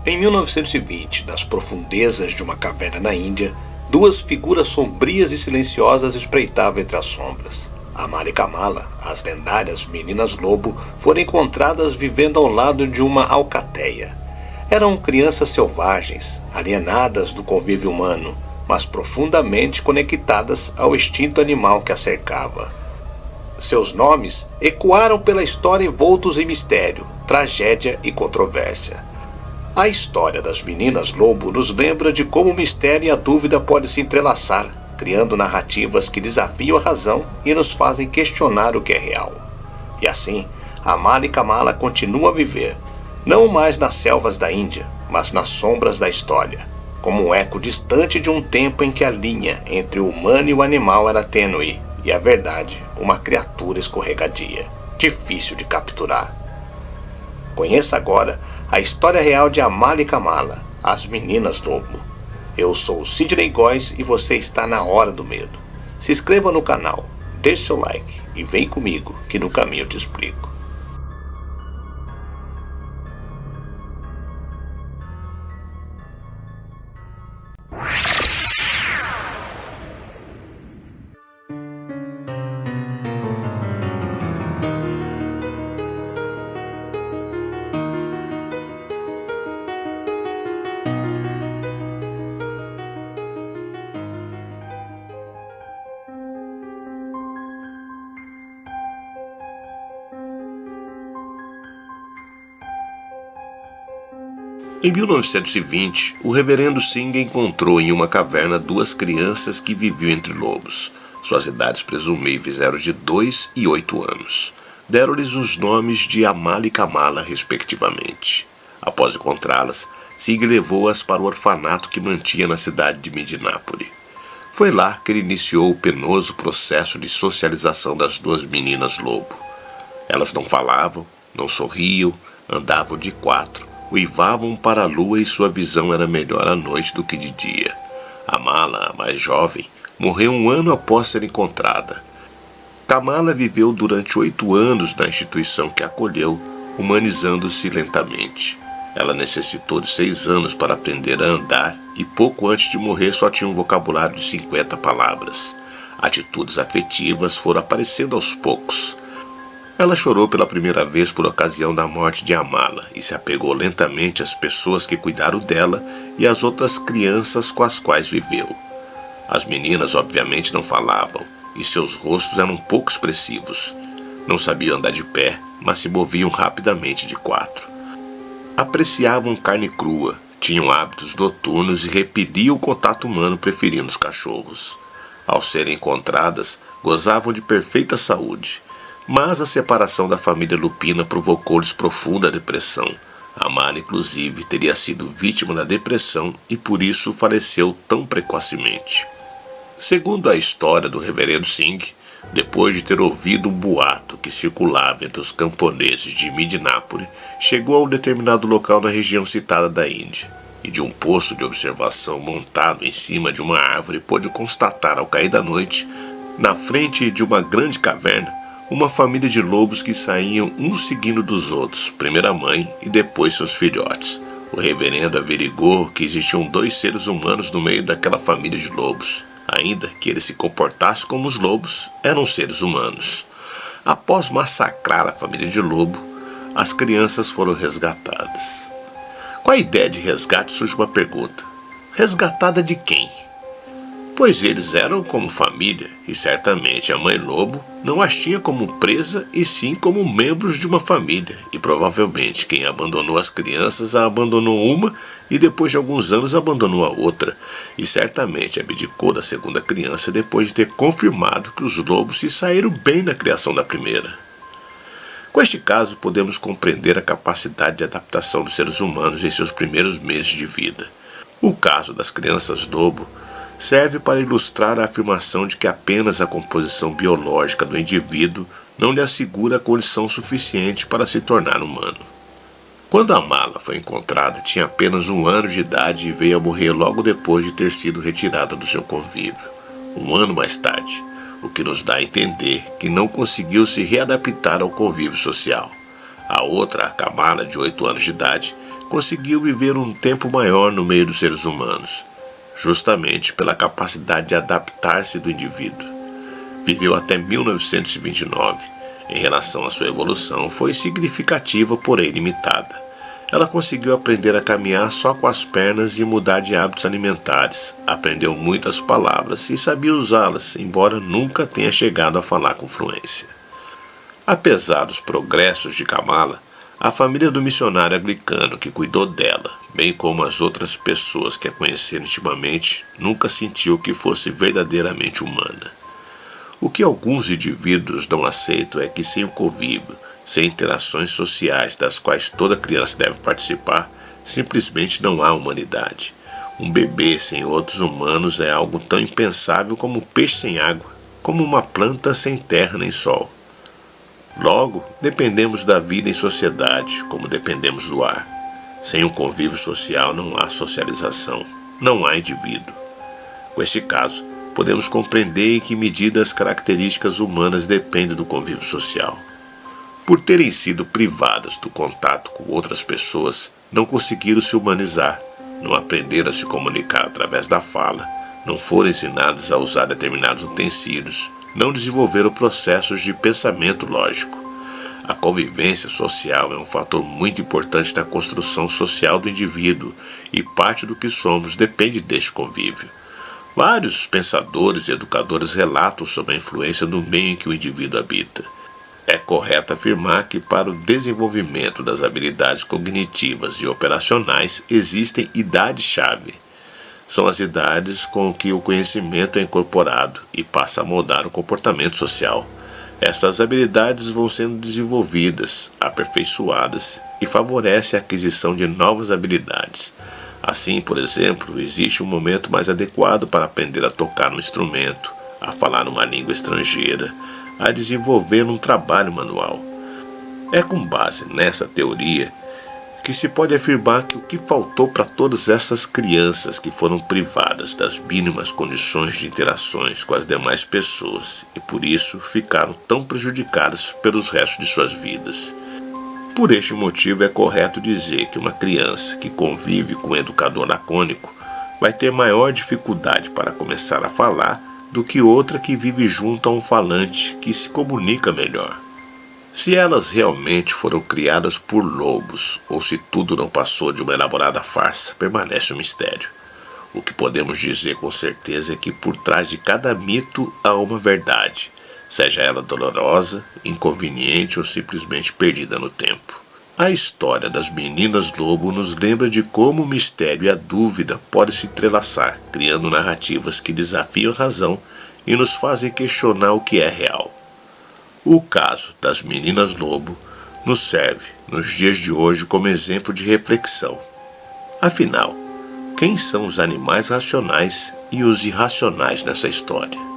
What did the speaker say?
Em 1920, nas profundezas de uma caverna na Índia, duas figuras sombrias e silenciosas espreitavam entre as sombras. Amala e Kamala, as lendárias meninas lobo, foram encontradas vivendo ao lado de uma alcateia. Eram crianças selvagens, alienadas do convívio humano, mas profundamente conectadas ao instinto animal que as cercava. Seus nomes ecoaram pela história envoltos em mistério, tragédia e controvérsia. A história das meninas lobo nos lembra de como o mistério e a dúvida podem se entrelaçar, criando narrativas que desafiam a razão e nos fazem questionar o que é real. E assim, Amala e Kamala continuam a viver, não mais nas selvas da Índia, mas nas sombras da história, como um eco distante de um tempo em que a linha entre o humano e o animal era tênue, e a verdade, uma criatura escorregadia, difícil de capturar. Conheça agora a história real de Amala e Kamala, as meninas lobo. Eu sou o Sidney Góes e você está na Hora do Medo. Se inscreva no canal, deixe seu like e vem comigo que no caminho eu te explico. Em 1920, o reverendo Singh encontrou em uma caverna duas crianças que viviam entre lobos. Suas idades presumíveis eram de 2 e 8 anos. Deram-lhes os nomes de Amala e Kamala, respectivamente. Após encontrá-las, Singh levou-as para o orfanato que mantinha na cidade de Midnapuri. Foi lá que ele iniciou o penoso processo de socialização das duas meninas lobo. Elas não falavam, não sorriam, andavam de 4. Uivavam para a lua e sua visão era melhor à noite do que de dia. Amala, a mais jovem, morreu 1 ano após ser encontrada. Kamala viveu durante 8 anos na instituição que a acolheu, humanizando-se lentamente. Ela necessitou de 6 anos para aprender a andar e pouco antes de morrer só tinha um vocabulário de 50 palavras. Atitudes afetivas foram aparecendo aos poucos. Ela chorou pela primeira vez por ocasião da morte de Amala e se apegou lentamente às pessoas que cuidaram dela e às outras crianças com as quais viveu. As meninas obviamente não falavam e seus rostos eram pouco expressivos. Não sabiam andar de pé, mas se moviam rapidamente de 4. Apreciavam carne crua, tinham hábitos noturnos e repeliam o contato humano preferindo os cachorros. Ao serem encontradas, gozavam de perfeita saúde. Mas a separação da família Lupina provocou-lhes profunda depressão. Amala, inclusive, teria sido vítima da depressão e por isso faleceu tão precocemente. Segundo a história do reverendo Singh, depois de ter ouvido um boato que circulava entre os camponeses de Midnapuri, chegou a um determinado local na região citada da Índia, e de um posto de observação montado em cima de uma árvore pôde constatar ao cair da noite, na frente de uma grande caverna, uma família de lobos que saíam uns seguindo dos outros, primeiro a mãe e depois seus filhotes. O reverendo averigou que existiam 2 seres humanos no meio daquela família de lobos. Ainda que eles se comportassem como os lobos, eram seres humanos. Após massacrar a família de lobo, as crianças foram resgatadas. Com a ideia de resgate surge uma pergunta: resgatada de quem? Pois eles eram como família, e certamente a mãe lobo não as tinha como presa e sim como membros de uma família, e provavelmente quem abandonou as crianças a abandonou uma e depois de alguns anos abandonou a outra, e certamente abdicou da segunda criança depois de ter confirmado que os lobos se saíram bem na criação da primeira. Com este caso podemos compreender a capacidade de adaptação dos seres humanos em seus primeiros meses de vida. O caso das crianças lobo serve para ilustrar a afirmação de que apenas a composição biológica do indivíduo não lhe assegura a condição suficiente para se tornar humano. Quando Amala foi encontrada, tinha apenas 1 ano de idade e veio a morrer logo depois de ter sido retirada do seu convívio. 1 ano mais tarde, o que nos dá a entender que não conseguiu se readaptar ao convívio social. A outra, a Kamala, de 8 anos de idade, conseguiu viver um tempo maior no meio dos seres humanos, justamente pela capacidade de adaptar-se do indivíduo. Viveu até 1929. Em relação à sua evolução, foi significativa, porém limitada. Ela conseguiu aprender a caminhar só com as pernas e mudar de hábitos alimentares. Aprendeu muitas palavras e sabia usá-las, embora nunca tenha chegado a falar com fluência. Apesar dos progressos de Kamala, a família do missionário anglicano que cuidou dela, bem como as outras pessoas que a conheceram intimamente, nunca sentiu que fosse verdadeiramente humana. O que alguns indivíduos não aceitam é que sem o convívio, sem interações sociais das quais toda criança deve participar, simplesmente não há humanidade. Um bebê sem outros humanos é algo tão impensável como um peixe sem água, como uma planta sem terra nem sol. Logo, dependemos da vida em sociedade, como dependemos do ar. Sem um convívio social não há socialização, não há indivíduo. Com este caso, podemos compreender em que medida as características humanas dependem do convívio social. Por terem sido privadas do contato com outras pessoas, não conseguiram se humanizar, não aprenderam a se comunicar através da fala, não foram ensinadas a usar determinados utensílios, não desenvolveram processos de pensamento lógico. A convivência social é um fator muito importante na construção social do indivíduo e parte do que somos depende deste convívio. Vários pensadores e educadores relatam sobre a influência do meio em que o indivíduo habita. É correto afirmar que para o desenvolvimento das habilidades cognitivas e operacionais existem idades-chave. São as idades com que o conhecimento é incorporado e passa a moldar o comportamento social. Estas habilidades vão sendo desenvolvidas, aperfeiçoadas e favorecem a aquisição de novas habilidades. Assim, por exemplo, existe um momento mais adequado para aprender a tocar um instrumento, a falar uma língua estrangeira, a desenvolver um trabalho manual. É com base nessa teoria que se pode afirmar que o que faltou para todas essas crianças que foram privadas das mínimas condições de interações com as demais pessoas e por isso ficaram tão prejudicadas pelos restos de suas vidas. Por este motivo é correto dizer que uma criança que convive com um educador lacônico vai ter maior dificuldade para começar a falar do que outra que vive junto a um falante que se comunica melhor. Se elas realmente foram criadas por lobos, ou se tudo não passou de uma elaborada farsa, permanece um mistério. O que podemos dizer com certeza é que por trás de cada mito há uma verdade, seja ela dolorosa, inconveniente ou simplesmente perdida no tempo. A história das meninas lobo nos lembra de como o mistério e a dúvida podem se entrelaçar, criando narrativas que desafiam a razão e nos fazem questionar o que é real. O caso das meninas lobo nos serve, nos dias de hoje, como exemplo de reflexão. Afinal, quem são os animais racionais e os irracionais nessa história?